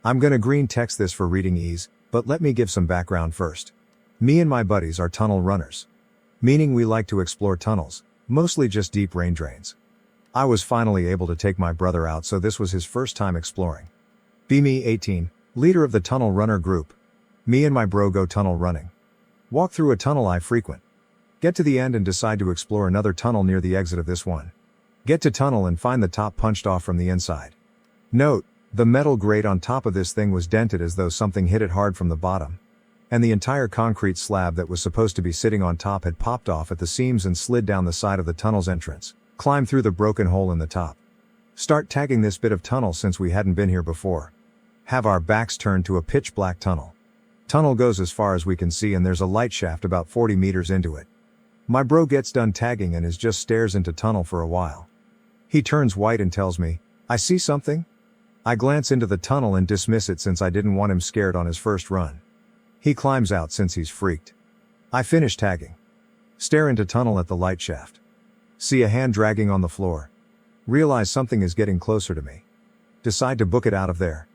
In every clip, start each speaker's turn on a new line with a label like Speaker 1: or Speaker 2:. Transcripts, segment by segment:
Speaker 1: I'm gonna green text this for reading ease, but let me give some background first. Me and my buddies are tunnel runners. Meaning we like to explore tunnels, mostly just deep rain drains. I was finally able to take my brother out, so this was his first time exploring. Me 18, leader of the tunnel runner group. Me and my bro go tunnel running. Walk through a tunnel I frequent. Get to the end and decide to explore another tunnel near the exit of this one. Get to tunnel and find the top punched off from the inside. Note, the metal grate on top of this thing was dented as though something hit it hard from the bottom. And the entire concrete slab that was supposed to be sitting on top had popped off at the seams and slid down the side of the tunnel's entrance. Climb through the broken hole in the top. Start tagging this bit of tunnel since we hadn't been here before. Have our backs turned to a pitch black tunnel. Tunnel goes as far as we can see and there's a light shaft about 40 meters into it. My bro gets done tagging and just stares into tunnel for a while. He turns white and tells me, "I see something?" I glance into the tunnel and dismiss it since I didn't want him scared on his first run. He climbs out since he's freaked. I finish tagging. Stare into tunnel at the light shaft. See a hand dragging on the floor. Realize something is getting closer to me. Decide to book it out of there.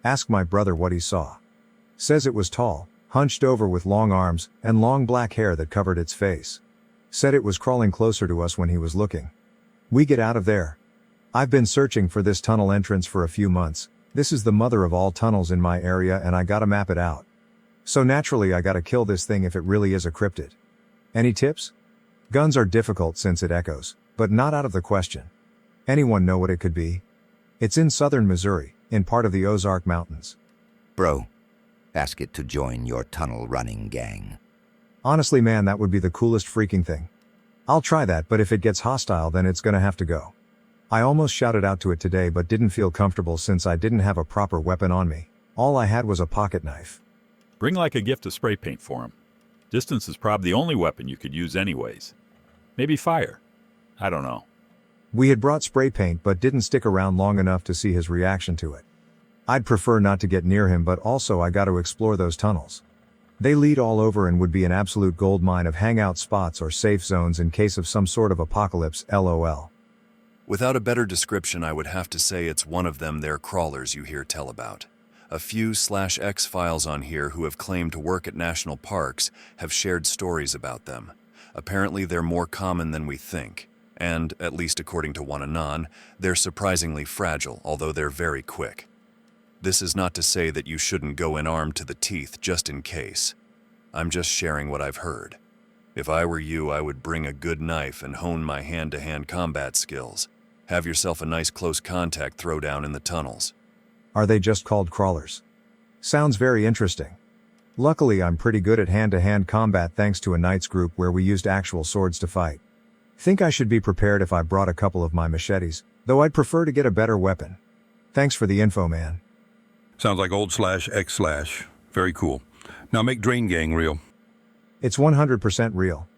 Speaker 1: Ask my brother what he saw. Says it was tall, hunched over with long arms, and long black hair that covered its face. Said it was crawling closer to us when he was looking. We get out of there. I've been searching for this tunnel entrance for a few months. This is the mother of all tunnels in my area and I gotta map it out. So naturally I gotta kill this thing if it really is a cryptid. Any tips? Guns are difficult since it echoes, but not out of the question. Anyone know what it could be? It's in southern Missouri, in part of the Ozark Mountains.
Speaker 2: Bro, ask it to join your tunnel running gang.
Speaker 1: Honestly man, that would be the coolest freaking thing. I'll try that, but if it gets hostile then it's gonna have to go. I almost shouted out to it today but didn't feel comfortable since I didn't have a proper weapon on me. All I had was a pocket knife.
Speaker 3: Bring like a gift of spray paint for him. Distance is probably the only weapon you could use anyways. Maybe fire. I don't know.
Speaker 1: We had brought spray paint but didn't stick around long enough to see his reaction to it. I'd prefer not to get near him, but also I got to explore those tunnels. They lead all over and would be an absolute goldmine of hangout spots or safe zones in case of some sort of apocalypse, lol.
Speaker 4: Without a better description, I would have to say it's one of them there crawlers you hear tell about. A few /X-Files on here who have claimed to work at national parks have shared stories about them. Apparently they're more common than we think, and, at least according to one anon, they're surprisingly fragile, although they're very quick. This is not to say that you shouldn't go in armed to the teeth just in case. I'm just sharing what I've heard. If I were you, I would bring a good knife and hone my hand-to-hand combat skills. Have yourself a nice close contact throwdown in the tunnels.
Speaker 1: Are they just called crawlers? Sounds very interesting. Luckily I'm pretty good at hand-to-hand combat thanks to a knight's group where we used actual swords to fight. Think I should be prepared if I brought a couple of my machetes, though I'd prefer to get a better weapon. Thanks for the info, man.
Speaker 5: Sounds like old/X/. Very cool. Now make Drain Gang real.
Speaker 1: It's 100% real.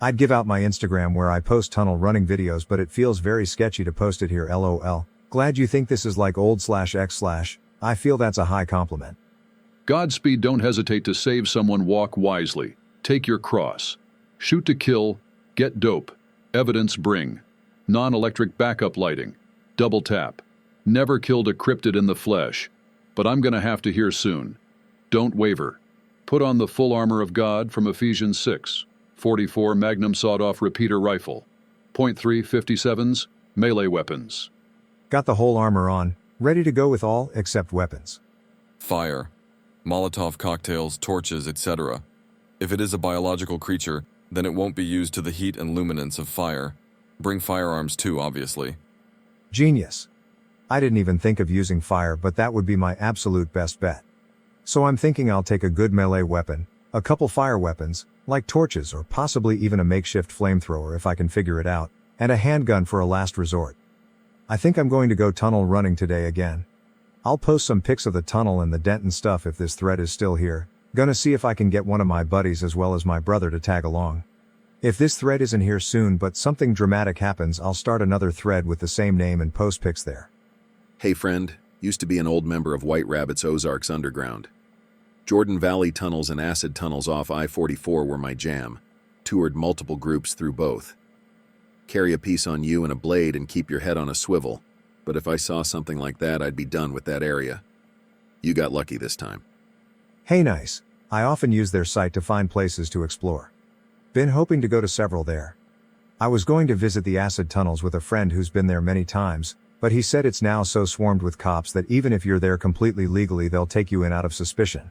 Speaker 1: I'd give out my Instagram where I post tunnel running videos, but it feels very sketchy to post it here, lol. Glad you think this is like old/X/. I feel that's a high compliment.
Speaker 6: Godspeed, don't hesitate to save someone, walk wisely. Take your cross. Shoot to kill, get dope. Evidence bring. Non-electric backup lighting. Double tap. Never killed a cryptid in the flesh. But I'm gonna have to hear soon. Don't waver. Put on the full armor of God from Ephesians 6. 44 Magnum sawed-off repeater rifle. .3 57s, melee weapons.
Speaker 1: Got the whole armor on, ready to go with all except weapons.
Speaker 7: Fire. Molotov cocktails, torches, etc. If it is a biological creature, then it won't be used to the heat and luminance of fire. Bring firearms too, obviously.
Speaker 1: Genius. I didn't even think of using fire, but that would be my absolute best bet. So I'm thinking I'll take a good melee weapon, a couple fire weapons, like torches or possibly even a makeshift flamethrower if I can figure it out, and a handgun for a last resort. I think I'm going to go tunnel running today again. I'll post some pics of the tunnel and the dent and stuff if this thread is still here. Gonna see if I can get one of my buddies as well as my brother to tag along. If this thread isn't here soon but something dramatic happens, I'll start another thread with the same name and post pics there.
Speaker 8: Hey friend, used to be an old member of White Rabbit's Ozarks Underground. Jordan Valley tunnels and acid tunnels off I-44 were my jam. Toured multiple groups through both. Carry a piece on you and a blade and keep your head on a swivel, but if I saw something like that, I'd be done with that area. You got lucky this time.
Speaker 1: Hey nice. I often use their site to find places to explore. Been hoping to go to several there. I was going to visit the acid tunnels with a friend who's been there many times, but he said it's now so swarmed with cops that even if you're there completely legally they'll take you in out of suspicion.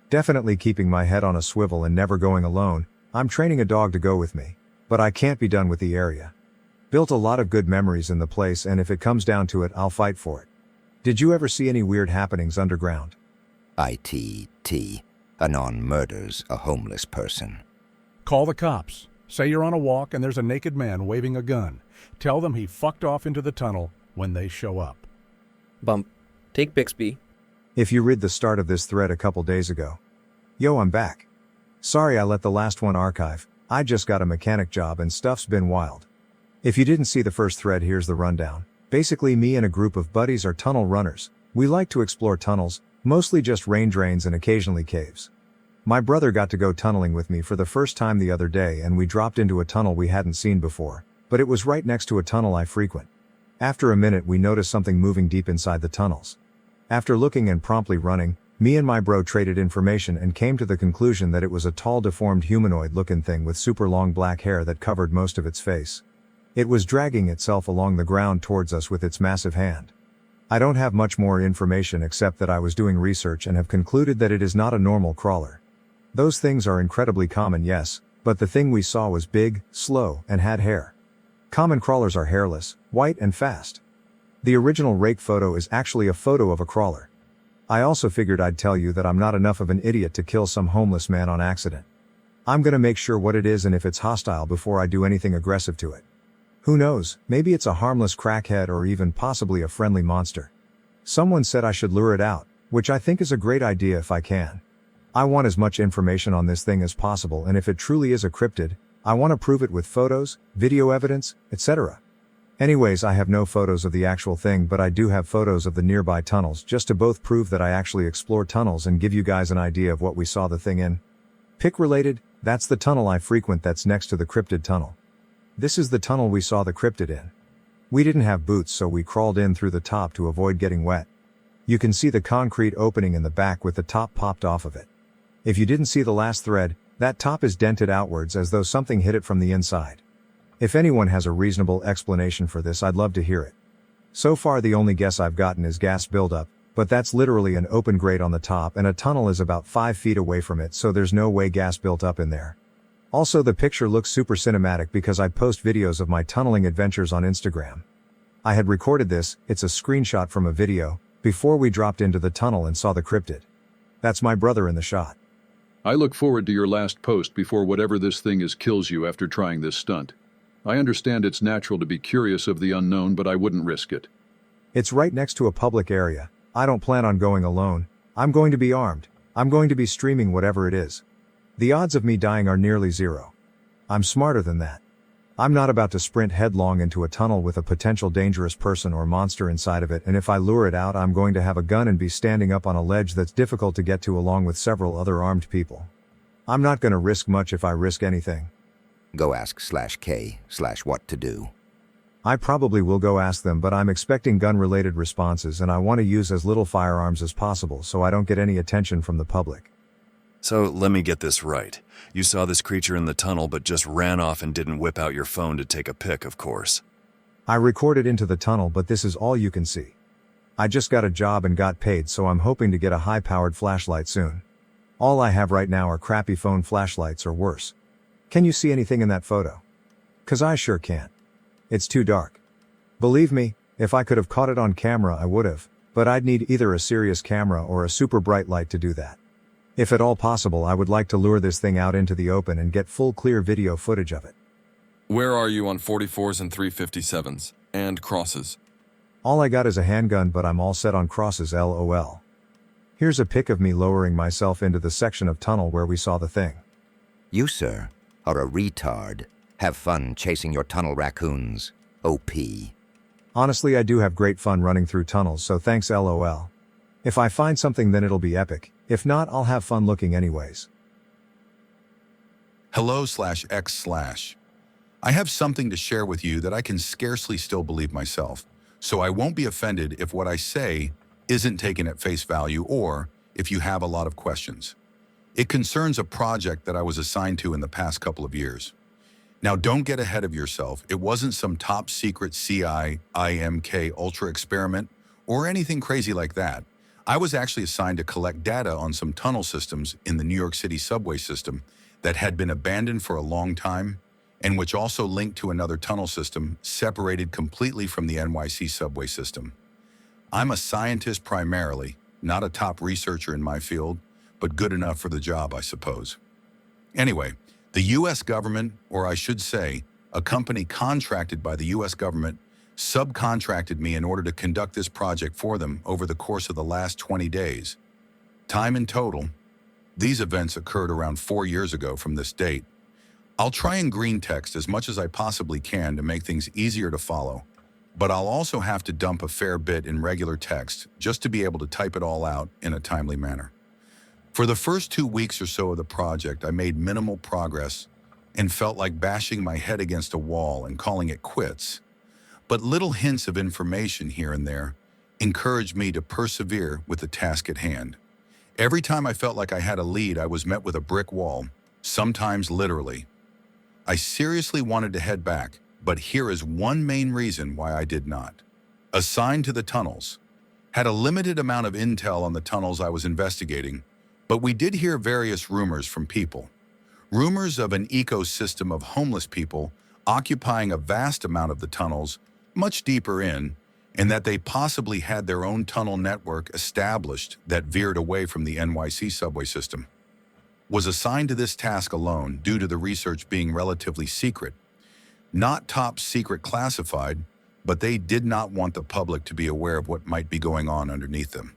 Speaker 1: Definitely keeping my head on a swivel and never going alone. I'm training a dog to go with me, but I can't be done with the area. Built a lot of good memories in the place, and if it comes down to it, I'll fight for it. Did you ever see any weird happenings underground?
Speaker 2: ITT. Anon murders a homeless person.
Speaker 9: Call the cops. Say you're on a walk and there's a naked man waving a gun. Tell them he fucked off into the tunnel when they show up.
Speaker 10: Bump. Take Bixby.
Speaker 1: If you read the start of this thread a couple days ago. Yo, I'm back. Sorry I let the last one archive. I just got a mechanic job and stuff's been wild. If you didn't see the first thread, here's the rundown. Basically, me and a group of buddies are tunnel runners. We like to explore tunnels, mostly just rain drains and occasionally caves. My brother got to go tunneling with me for the first time the other day, and we dropped into a tunnel we hadn't seen before, but it was right next to a tunnel I frequent. After a minute we noticed something moving deep inside the tunnels. After looking and promptly running, me and my bro traded information and came to the conclusion that it was a tall deformed humanoid-looking thing with super long black hair that covered most of its face. It was dragging itself along the ground towards us with its massive hand. I don't have much more information except that I was doing research and have concluded that it is not a normal crawler. Those things are incredibly common, yes, but the thing we saw was big, slow, and had hair. Common crawlers are hairless, white, and fast. The original rake photo is actually a photo of a crawler. I also figured I'd tell you that I'm not enough of an idiot to kill some homeless man on accident. I'm gonna make sure what it is and if it's hostile before I do anything aggressive to it. Who knows, maybe it's a harmless crackhead or even possibly a friendly monster. Someone said I should lure it out, which I think is a great idea if I can. I want as much information on this thing as possible, and if it truly is a cryptid, I want to prove it with photos, video evidence, etc. Anyways, I have no photos of the actual thing, but I do have photos of the nearby tunnels just to both prove that I actually explore tunnels and give you guys an idea of what we saw the thing in. Pick related, that's the tunnel I frequent that's next to the cryptid tunnel. This is the tunnel we saw the cryptid in. We didn't have boots, so we crawled in through the top to avoid getting wet. You can see the concrete opening in the back with the top popped off of it. If you didn't see the last thread, that top is dented outwards as though something hit it from the inside. If anyone has a reasonable explanation for this, I'd love to hear it. So far the only guess I've gotten is gas buildup, but that's literally an open grate on the top and a tunnel is about 5 feet away from it, so there's no way gas built up in there. Also, the picture looks super cinematic because I post videos of my tunneling adventures on Instagram. I had recorded this, it's a screenshot from a video, before we dropped into the tunnel and saw the cryptid. That's my brother in the shot.
Speaker 6: I look forward to your last post before whatever this thing is kills you after trying this stunt. I understand it's natural to be curious of the unknown, but I wouldn't risk it.
Speaker 1: It's right next to a public area. I don't plan on going alone. I'm going to be armed. I'm going to be streaming whatever it is. The odds of me dying are nearly zero. I'm smarter than that. I'm not about to sprint headlong into a tunnel with a potential dangerous person or monster inside of it, and if I lure it out, I'm going to have a gun and be standing up on a ledge that's difficult to get to along with several other armed people. I'm not gonna risk much if I risk anything.
Speaker 2: Go ask /K/ what to do.
Speaker 1: I probably will go ask them, but I'm expecting gun-related responses and I want to use as little firearms as possible so I don't get any attention from the public.
Speaker 4: So let me get this right. You saw this creature in the tunnel but just ran off and didn't whip out your phone to take a pic, of course.
Speaker 1: I recorded into the tunnel, but this is all you can see. I just got a job and got paid, so I'm hoping to get a high-powered flashlight soon. All I have right now are crappy phone flashlights or worse. Can you see anything in that photo? 'Cause I sure can't. It's too dark. Believe me, if I could have caught it on camera I would have, but I'd need either a serious camera or a super bright light to do that. If at all possible, I would like to lure this thing out into the open and get full clear video footage of it.
Speaker 7: Where are you on 44s and 357s? And crosses?
Speaker 1: All I got is a handgun, but I'm all set on crosses, lol. Here's a pic of me lowering myself into the section of tunnel where we saw the thing.
Speaker 2: You, sir, are a retard. Have fun chasing your tunnel raccoons. OP.
Speaker 1: Honestly, I do have great fun running through tunnels, so thanks lol. If I find something then it'll be epic. If not, I'll have fun looking anyways.
Speaker 5: Hello/X/. I have something to share with you that I can scarcely still believe myself, so I won't be offended if what I say isn't taken at face value or if you have a lot of questions. It concerns a project that I was assigned to in the past couple of years. Now, don't get ahead of yourself. It wasn't some top secret CIIMK ultra experiment or anything crazy like that. I was actually assigned to collect data on some tunnel systems in the New York City subway system that had been abandoned for a long time and which also linked to another tunnel system separated completely from the NYC subway system. I'm a scientist primarily, not a top researcher in my field, but good enough for the job, I suppose. Anyway, the US government, or I should say, a company contracted by the US government, subcontracted me in order to conduct this project for them over the course of the last 20 days. Time in total, these events occurred around 4 years ago from this date. I'll try and green text as much as I possibly can to make things easier to follow, but I'll also have to dump a fair bit in regular text just to be able to type it all out in a timely manner. For the first 2 weeks or so of the project, I made minimal progress and felt like bashing my head against a wall and calling it quits. But little hints of information here and there encouraged me to persevere with the task at hand. Every time I felt like I had a lead, I was met with a brick wall, sometimes literally. I seriously wanted to head back, but here is one main reason why I did not. Assigned to the tunnels. Had a limited amount of intel on the tunnels I was investigating, but we did hear various rumors from people. Rumors of an ecosystem of homeless people occupying a vast amount of the tunnels, much deeper in, and that they possibly had their own tunnel network established that veered away from the NYC subway system. Was assigned to this task alone due to the research being relatively secret. Not top secret classified, but they did not want the public to be aware of what might be going on underneath them.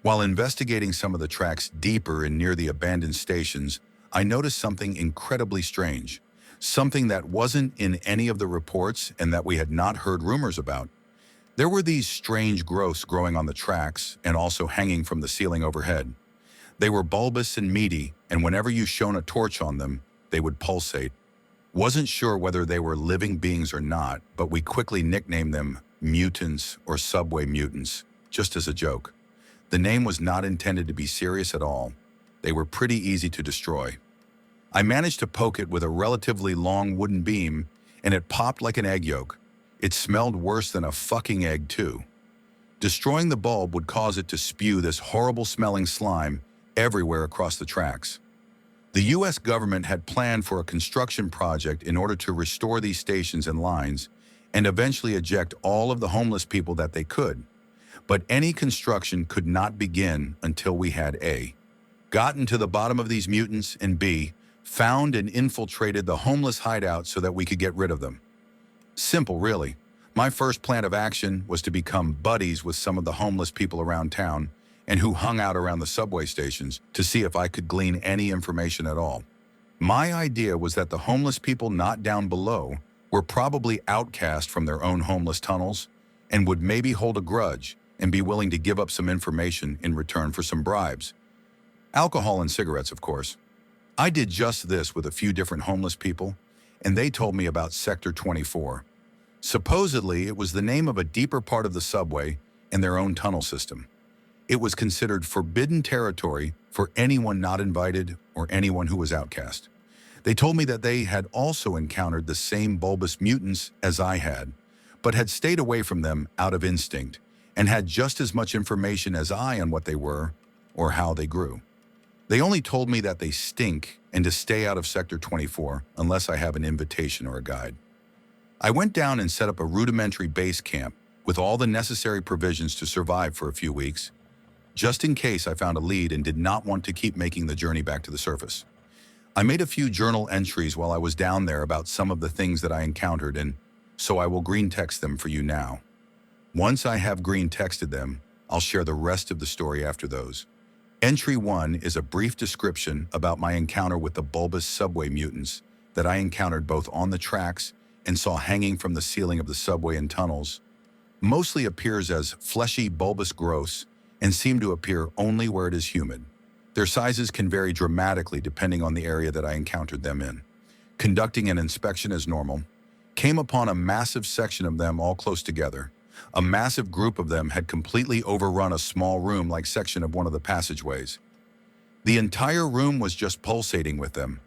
Speaker 5: While investigating some of the tracks deeper and near the abandoned stations, I noticed something incredibly strange, something that wasn't in any of the reports and that we had not heard rumors about. There were these strange growths growing on the tracks and also hanging from the ceiling overhead. They were bulbous and meaty, and whenever you shone a torch on them, they would pulsate. Wasn't sure whether they were living beings or not, but we quickly nicknamed them mutants or subway mutants, just as a joke. The name was not intended to be serious at all. They were pretty easy to destroy. I managed to poke it with a relatively long wooden beam, and it popped like an egg yolk. It smelled worse than a fucking egg, too. Destroying the bulb would cause it to spew this horrible-smelling slime everywhere across the tracks. The US government had planned for a construction project in order to restore these stations and lines and eventually eject all of the homeless people that they could. But any construction could not begin until we had A, gotten to the bottom of these mutants, and B, found and infiltrated the homeless hideout so that we could get rid of them. Simple, really. My first plan of action was to become buddies with some of the homeless people around town and who hung out around the subway stations to see if I could glean any information at all. My idea was that the homeless people not down below were probably outcast from their own homeless tunnels and would maybe hold a grudge and be willing to give up some information in return for some bribes. Alcohol and cigarettes, of course. I did just this with a few different homeless people, and they told me about Sector 24. Supposedly, it was the name of a deeper part of the subway and their own tunnel system. It was considered forbidden territory for anyone not invited or anyone who was outcast. They told me that they had also encountered the same bulbous mutants as I had, but had stayed away from them out of instinct and had just as much information as I on what they were or how they grew. They only told me that they stink and to stay out of Sector 24 unless I have an invitation or a guide. I went down and set up a rudimentary base camp with all the necessary provisions to survive for a few weeks, just in case I found a lead and did not want to keep making the journey back to the surface. I made a few journal entries while I was down there about some of the things that I encountered, and so I will green text them for you now. Once I have green texted them, I'll share the rest of the story after those. Entry 1 is a brief description about my encounter with the bulbous subway mutants that I encountered both on the tracks and saw hanging from the ceiling of the subway and tunnels. Mostly appears as fleshy bulbous growths and seem to appear only where it is humid. Their sizes can vary dramatically depending on the area that I encountered them in. Conducting an inspection as normal, came upon a massive section of them all close together, A massive group of them had completely overrun a small room-like section of one of the passageways. The entire room was just pulsating with them.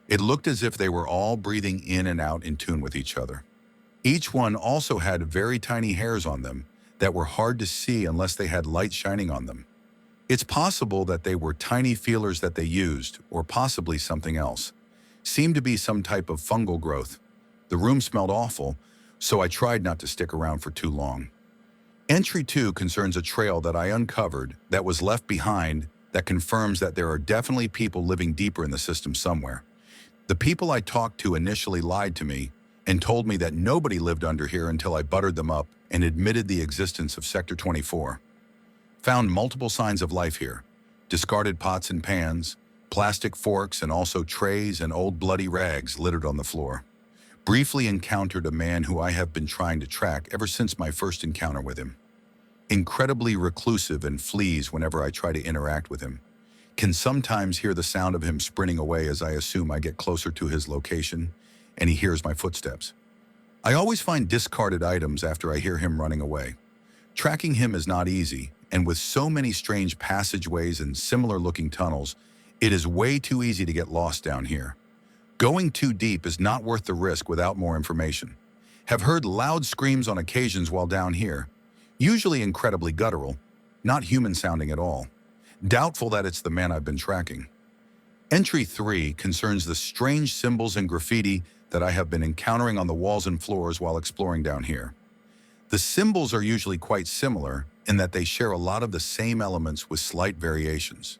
Speaker 5: It looked as if they were all breathing in and out in tune with each other. Each one also had very tiny hairs on them that were hard to see unless they had light shining on them. It's possible that they were tiny feelers that they used, or possibly something else. Seemed to be some type of fungal growth. The room smelled awful, so I tried not to stick around for too long. Entry 2 concerns a trail that I uncovered that was left behind that confirms that there are definitely people living deeper in the system somewhere. The people I talked to initially lied to me and told me that nobody lived under here until I buttered them up and admitted the existence of Sector 24. Found multiple signs of life here. Discarded pots and pans, plastic forks, and also trays and old bloody rags littered on the floor. Briefly encountered a man who I have been trying to track ever since my first encounter with him. Incredibly reclusive and flees whenever I try to interact with him. Can sometimes hear the sound of him sprinting away as I assume I get closer to his location, and he hears my footsteps. I always find discarded items after I hear him running away. Tracking him is not easy, and with so many strange passageways and similar-looking tunnels, it is way too easy to get lost down here. Going too deep is not worth the risk without more information. Have heard loud screams on occasions while down here, usually incredibly guttural, not human-sounding at all. Doubtful that it's the man I've been tracking. Entry 3 concerns the strange symbols and graffiti that I have been encountering on the walls and floors while exploring down here. The symbols are usually quite similar in that they share a lot of the same elements with slight variations.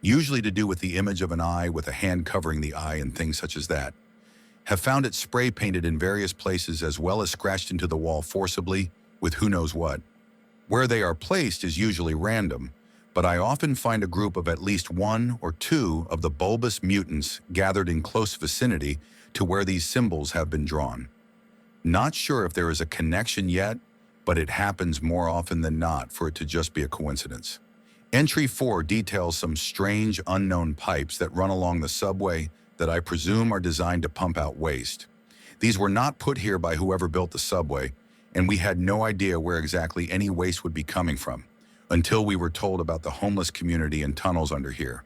Speaker 5: Usually to do with the image of an eye with a hand covering the eye and things such as that. Have found it spray painted in various places as well as scratched into the wall forcibly with who knows what. Where they are placed is usually random, but I often find a group of at least 1 or 2 of the bulbous mutants gathered in close vicinity to where these symbols have been drawn. Not sure if there is a connection yet, but it happens more often than not for it to just be a coincidence. Entry 4 details some strange unknown pipes that run along the subway that I presume are designed to pump out waste. These were not put here by whoever built the subway, and we had no idea where exactly any waste would be coming from, until we were told about the homeless community and tunnels under here.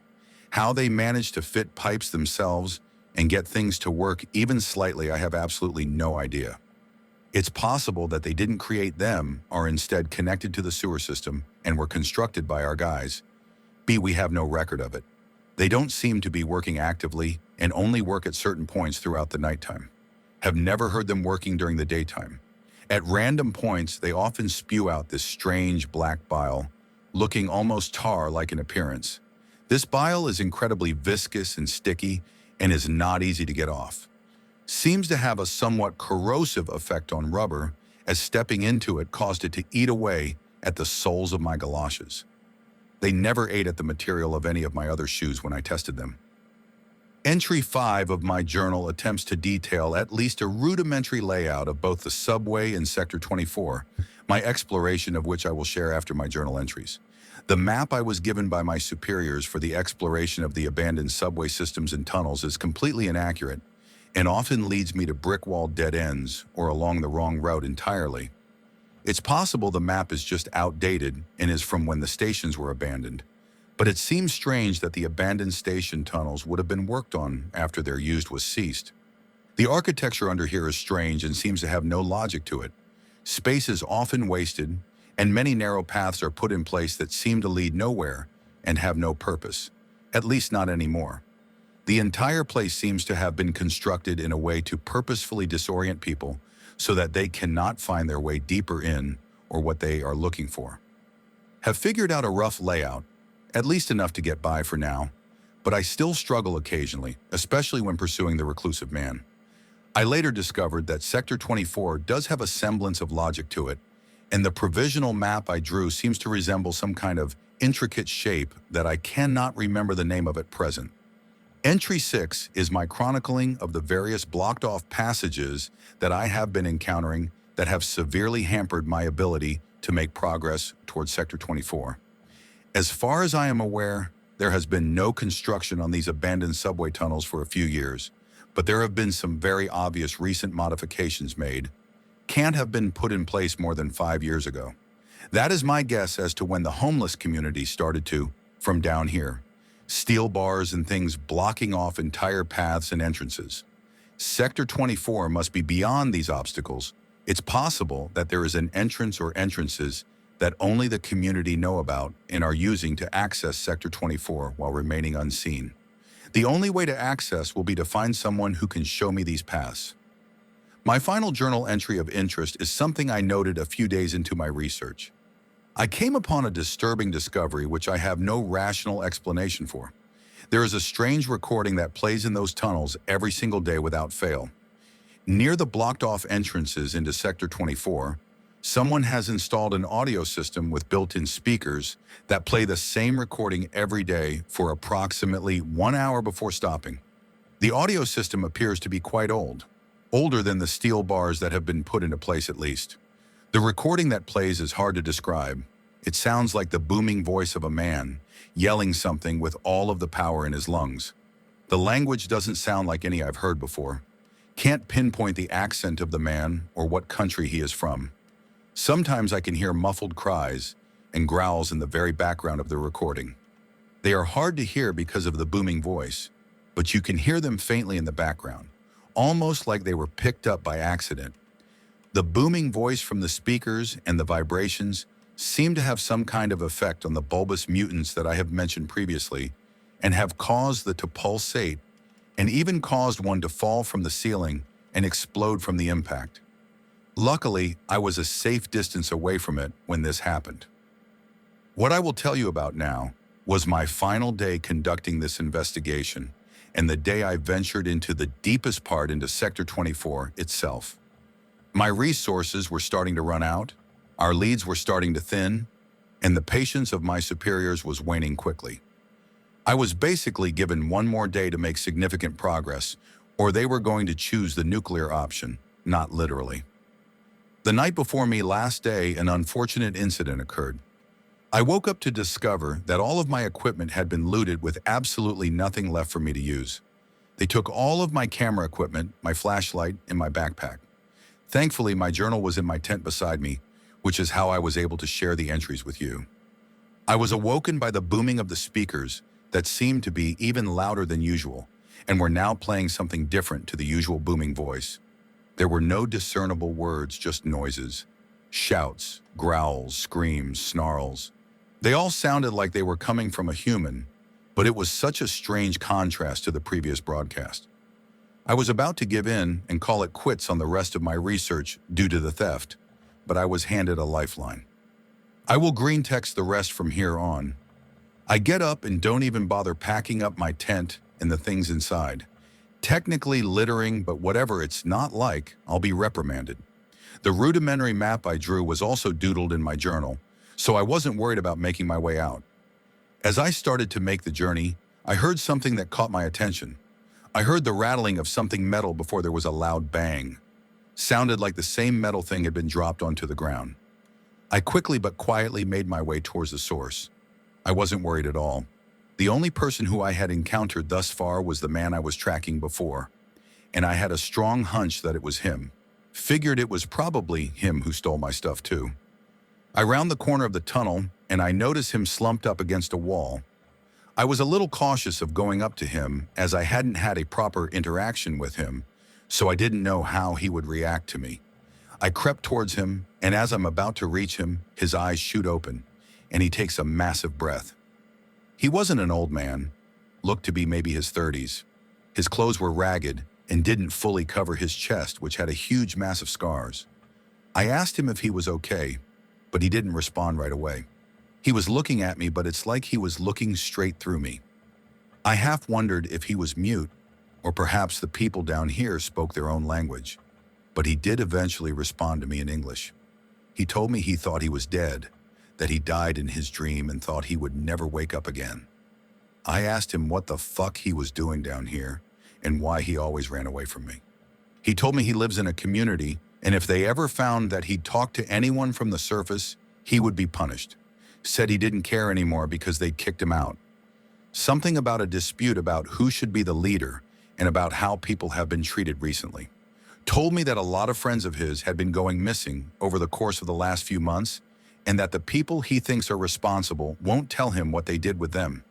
Speaker 5: How they managed to fit pipes themselves and get things to work even slightly, I have absolutely no idea. It's possible that they didn't create them, are instead connected to the sewer system and were constructed by our guys. B, we have no record of it. They don't seem to be working actively and only work at certain points throughout the nighttime. Have never heard them working during the daytime. At random points, they often spew out this strange black bile, looking almost tar-like in appearance. This bile is incredibly viscous and sticky and is not easy to get off. Seems to have a somewhat corrosive effect on rubber, as stepping into it caused it to eat away at the soles of my galoshes. They never ate at the material of any of my other shoes when I tested them. Entry 5 of my journal attempts to detail at least a rudimentary layout of both the subway and Sector 24, my exploration of which I will share after my journal entries. The map I was given by my superiors for the exploration of the abandoned subway systems and tunnels is completely inaccurate, and often leads me to brick-walled dead ends or along the wrong route entirely. It's possible the map is just outdated and is from when the stations were abandoned, but it seems strange that the abandoned station tunnels would have been worked on after their use was ceased. The architecture under here is strange and seems to have no logic to it. Space is often wasted, and many narrow paths are put in place that seem to lead nowhere and have no purpose, at least not anymore. The entire place seems to have been constructed in a way to purposefully disorient people so that they cannot find their way deeper in or what they are looking for. Have figured out a rough layout, at least enough to get by for now, but I still struggle occasionally, especially when pursuing the reclusive man. I later discovered that Sector 24 does have a semblance of logic to it, and the provisional map I drew seems to resemble some kind of intricate shape that I cannot remember the name of at present. Entry 6 is my chronicling of the various blocked-off passages that I have been encountering that have severely hampered my ability to make progress towards Sector 24. As far as I am aware, there has been no construction on these abandoned subway tunnels for a few years, but there have been some very obvious recent modifications made. can't have been put in place more than 5 years ago. That is my guess as to when the homeless community started to, from down here. Steel bars and things blocking off entire paths and entrances. Sector 24 must be beyond these obstacles. It's possible that there is an entrance or entrances that only the community know about and are using to access Sector 24 while remaining unseen. The only way to access will be to find someone who can show me these paths. My final journal entry of interest is something I noted a few days into my research. I came upon a disturbing discovery which I have no rational explanation for. There is a strange recording that plays in those tunnels every single day without fail. Near the blocked-off entrances into Sector 24, someone has installed an audio system with built-in speakers that play the same recording every day for approximately 1 hour before stopping. The audio system appears to be quite old, older than the steel bars that have been put into place at least. The recording that plays is hard to describe. It sounds like the booming voice of a man yelling something with all of the power in his lungs. The language doesn't sound like any I've heard before. Can't pinpoint the accent of the man or what country he is from. Sometimes I can hear muffled cries and growls in the very background of the recording. They are hard to hear because of the booming voice, but you can hear them faintly in the background, almost like they were picked up by accident. The booming voice from the speakers and the vibrations seem to have some kind of effect on the bulbous mutants that I have mentioned previously and have caused the to pulsate and even caused one to fall from the ceiling and explode from the impact. Luckily, I was a safe distance away from it when this happened. What I will tell you about now was my final day conducting this investigation and the day I ventured into the deepest part into Sector 24 itself. My resources were starting to run out, our leads were starting to thin, and the patience of my superiors was waning quickly. I was basically given one more day to make significant progress, or they were going to choose the nuclear option, not literally. The night before me last day, an unfortunate incident occurred. I woke up to discover that all of my equipment had been looted with absolutely nothing left for me to use. They took all of my camera equipment, my flashlight, and my backpack. Thankfully, my journal was in my tent beside me, which is how I was able to share the entries with you. I was awoken by the booming of the speakers that seemed to be even louder than usual, and were now playing something different to the usual booming voice. There were no discernible words, just noises. Shouts, growls, screams, snarls. They all sounded like they were coming from a human, but it was such a strange contrast to the previous broadcast. I was about to give in and call it quits on the rest of my research due to the theft, but I was handed a lifeline. I will green text the rest from here on. I get up and don't even bother packing up my tent and the things inside. Technically littering, but whatever it's not like, I'll be reprimanded. The rudimentary map I drew was also doodled in my journal, so I wasn't worried about making my way out. As I started to make the journey, I heard something that caught my attention. I heard the rattling of something metal before there was a loud bang. Sounded like the same metal thing had been dropped onto the ground. I quickly but quietly made my way towards the source. I wasn't worried at all. The only person who I had encountered thus far was the man I was tracking before, and I had a strong hunch that it was him. Figured it was probably him who stole my stuff too. I round the corner of the tunnel, and I notice him slumped up against a wall. I was a little cautious of going up to him as I hadn't had a proper interaction with him, so I didn't know how he would react to me. I crept towards him, and as I'm about to reach him, his eyes shoot open, and he takes a massive breath. He wasn't an old man, looked to be maybe his 30s. His clothes were ragged and didn't fully cover his chest, which had a huge mass of scars. I asked him if he was okay, but he didn't respond right away. He was looking at me, but it's like he was looking straight through me. I half wondered if he was mute, or perhaps the people down here spoke their own language. But he did eventually respond to me in English. He told me he thought he was dead, that he died in his dream and thought he would never wake up again. I asked him what the fuck he was doing down here and why he always ran away from me. He told me he lives in a community, and if they ever found that he'd talked to anyone from the surface, he would be punished. Said he didn't care anymore because they'd kicked him out. Something about a dispute about who should be the leader and about how people have been treated recently. Told me that a lot of friends of his had been going missing over the course of the last few months, and that the people he thinks are responsible won't tell him what they did with them.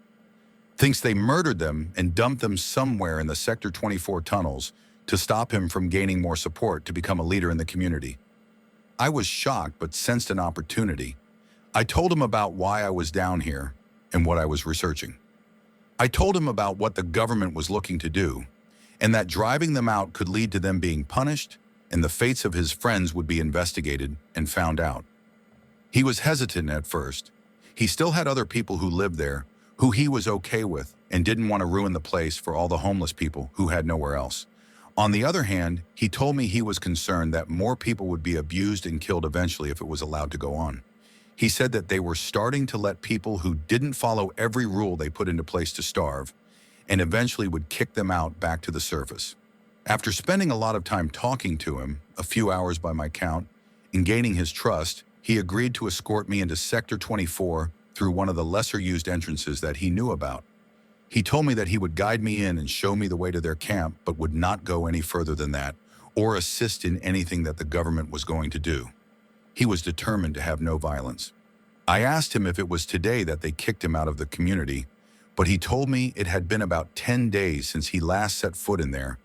Speaker 5: Thinks they murdered them and dumped them somewhere in the Sector 24 tunnels to stop him from gaining more support to become a leader in the community. I was shocked but sensed an opportunity. I told him about why I was down here and what I was researching. I told him about what the government was looking to do, and that driving them out could lead to them being punished, and the fates of his friends would be investigated and found out. He was hesitant at first. He still had other people who lived there, who he was okay with, and didn't want to ruin the place for all the homeless people who had nowhere else. On the other hand, he told me he was concerned that more people would be abused and killed eventually if it was allowed to go on. He said that they were starting to let people who didn't follow every rule they put into place to starve, and eventually would kick them out back to the surface. After spending a lot of time talking to him, a few hours by my count, and gaining his trust, he agreed to escort me into Sector 24 through one of the lesser-used entrances that he knew about. He told me that he would guide me in and show me the way to their camp, but would not go any further than that, or assist in anything that the government was going to do. He was determined to have no violence. I asked him if it was today that they kicked him out of the community, but he told me it had been about 10 days since he last set foot in there,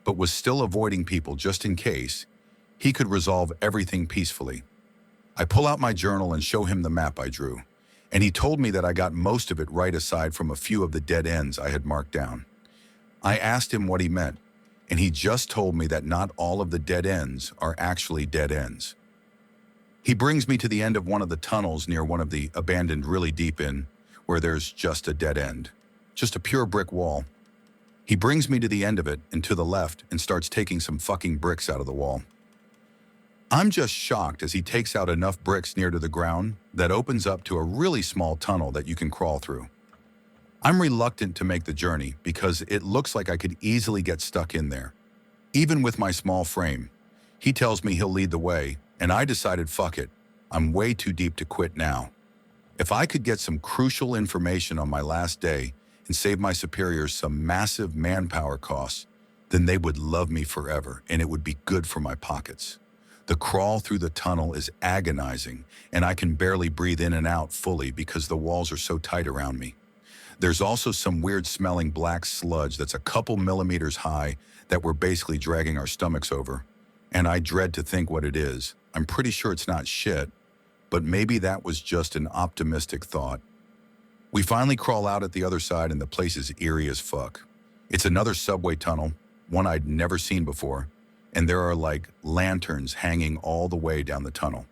Speaker 5: but was still avoiding people just in case. He could resolve everything peacefully. I pull out my journal and show him the map I drew, and he told me that I got most of it right aside from a few of the dead ends I had marked down. I asked him what he meant, and he just told me that not all of the dead ends are actually dead ends. He brings me to the end of one of the tunnels near one of the abandoned really deep in, where there's just a dead end, just a pure brick wall. He brings me to the end of it and to the left and starts taking some fucking bricks out of the wall. I'm just shocked as he takes out enough bricks near to the ground that opens up to a really small tunnel that you can crawl through. I'm reluctant to make the journey because it looks like I could easily get stuck in there. Even with my small frame, he tells me he'll lead the way, and I decided fuck it, I'm way too deep to quit now. If I could get some crucial information on my last day and save my superiors some massive manpower costs, then they would love me forever and it would be good for my pockets. The crawl through the tunnel is agonizing, and I can barely breathe in and out fully because the walls are so tight around me. There's also some weird smelling black sludge that's a couple millimeters high that we're basically dragging our stomachs over. And I dread to think what it is. I'm pretty sure it's not shit, but maybe that was just an optimistic thought. We finally crawl out at the other side and the place is eerie as fuck. It's another subway tunnel, one I'd never seen before, and there are like lanterns hanging all the way down the tunnel.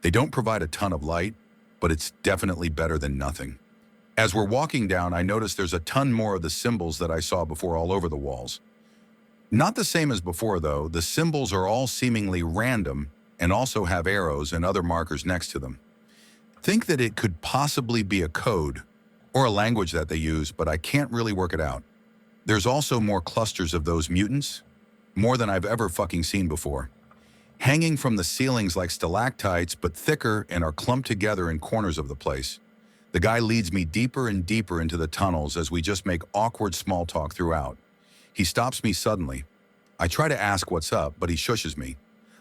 Speaker 5: They don't provide a ton of light, but it's definitely better than nothing. As we're walking down, I notice there's a ton more of the symbols that I saw before all over the walls. Not the same as before though, the symbols are all seemingly random and also have arrows and other markers next to them. Think that it could possibly be a code or a language that they use, but I can't really work it out. There's also more clusters of those mutants, more than I've ever fucking seen before. Hanging from the ceilings like stalactites, but thicker and are clumped together in corners of the place. The guy leads me deeper and deeper into the tunnels as we just make awkward small talk throughout. He stops me suddenly. I try to ask what's up, but he shushes me.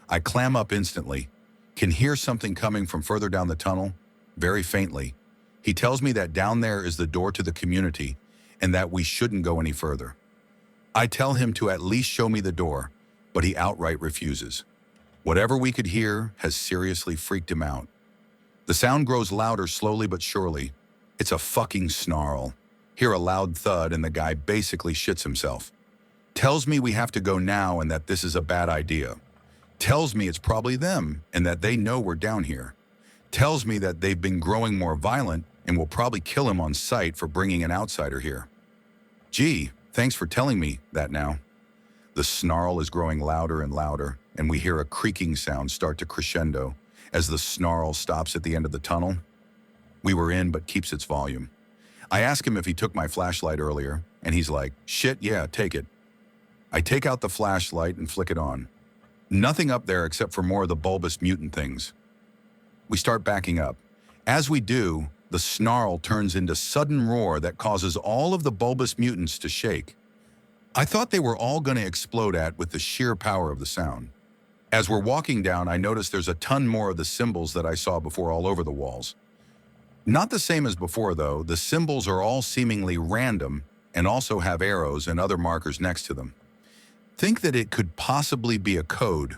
Speaker 5: I clam up instantly, can hear something coming from further down the tunnel, very faintly. He tells me that down there is the door to the community and that we shouldn't go any further. I tell him to at least show me the door, but he outright refuses. Whatever we could hear has seriously freaked him out. The sound grows louder slowly but surely. It's a fucking snarl. Hear a loud thud and the guy basically shits himself. Tells me we have to go now and that this is a bad idea. Tells me it's probably them and that they know we're down here. Tells me that they've been growing more violent and will probably kill him on sight for bringing an outsider here. Gee, thanks for telling me that now. The snarl is growing louder and louder, and we hear a creaking sound start to crescendo as the snarl stops at the end of the tunnel. We were in, but keeps its volume. I ask him if he took my flashlight earlier, and he's like, shit, yeah, take it. I take out the flashlight and flick it on. Nothing up there except for more of the bulbous mutant things. We start backing up. As we do, the snarl turns into sudden roar that causes all of the bulbous mutants to shake. I thought they were all going to explode at with the sheer power of the sound. As we're walking down, I notice there's a ton more of the symbols that I saw before all over the walls. Not the same as before, though. The symbols are all seemingly random and also have arrows and other markers next to them. Think that it could possibly be a code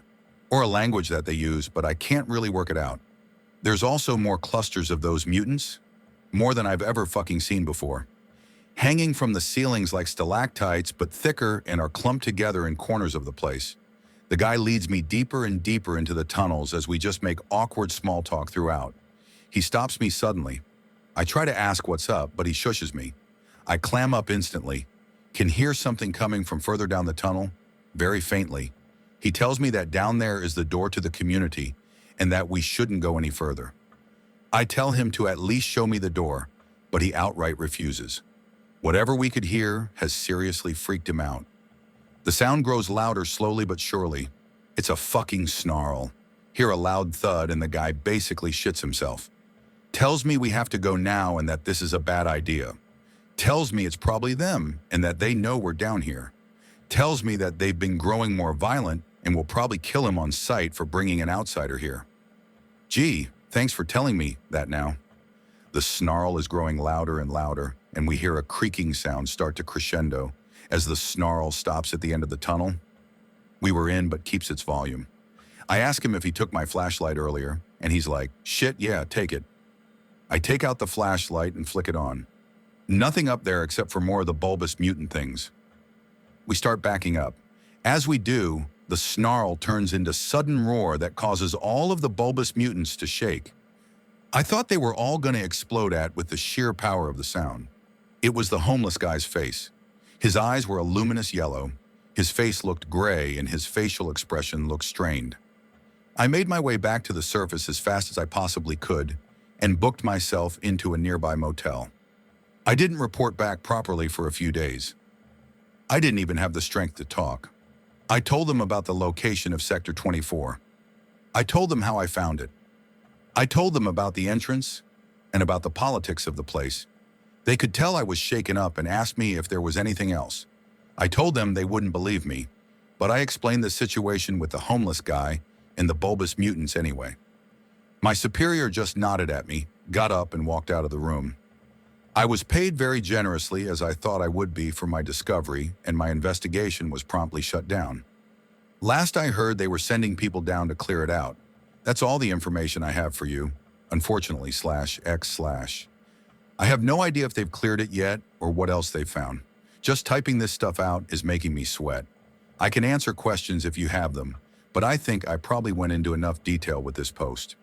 Speaker 5: or a language that they use, but I can't really work it out. There's also more clusters of those mutants, more than I've ever fucking seen before. Hanging from the ceilings like stalactites, but thicker and are clumped together in corners of the place. The guy leads me deeper and deeper into the tunnels as we just make awkward small talk throughout. He stops me suddenly. I try to ask what's up, but he shushes me. I clam up instantly. Can hear something coming from further down the tunnel, very faintly. He tells me that down there is the door to the community and that we shouldn't go any further. I tell him to at least show me the door, but he outright refuses. Whatever we could hear has seriously freaked him out. The sound grows louder slowly but surely. It's a fucking snarl. Hear a loud thud and the guy basically shits himself. Tells me we have to go now and that this is a bad idea. Tells me it's probably them and that they know we're down here. Tells me that they've been growing more violent and will probably kill him on sight for bringing an outsider here. Gee, thanks for telling me that now. The snarl is growing louder and louder, and we hear a creaking sound start to crescendo as the snarl stops at the end of the tunnel. We were in, but keeps its volume. I ask him if he took my flashlight earlier, and he's like, shit, yeah, take it. I take out the flashlight and flick it on. Nothing up there except for more of the bulbous mutant things. We start backing up. As we do, the snarl turns into sudden roar that causes all of the bulbous mutants to shake. I thought they were all going to explode at with the sheer power of the sound. It was the homeless guy's face. His eyes were a luminous yellow, his face looked gray, and his facial expression looked strained. I made my way back to the surface as fast as I possibly could and booked myself into a nearby motel. I didn't report back properly for a few days. I didn't even have the strength to talk. I told them about the location of Sector 24. I told them how I found it. I told them about the entrance and about the politics of the place. They could tell I was shaken up and asked me if there was anything else. I told them they wouldn't believe me, but I explained the situation with the homeless guy and the bulbous mutants anyway. My superior just nodded at me, got up, and walked out of the room. I was paid very generously, as I thought I would be, for my discovery, and my investigation was promptly shut down. Last I heard, they were sending people down to clear it out. That's all the information I have for you, unfortunately, /x/. I have no idea if they've cleared it yet or what else they've found. Just typing this stuff out is making me sweat. I can answer questions if you have them, but I think I probably went into enough detail with this post.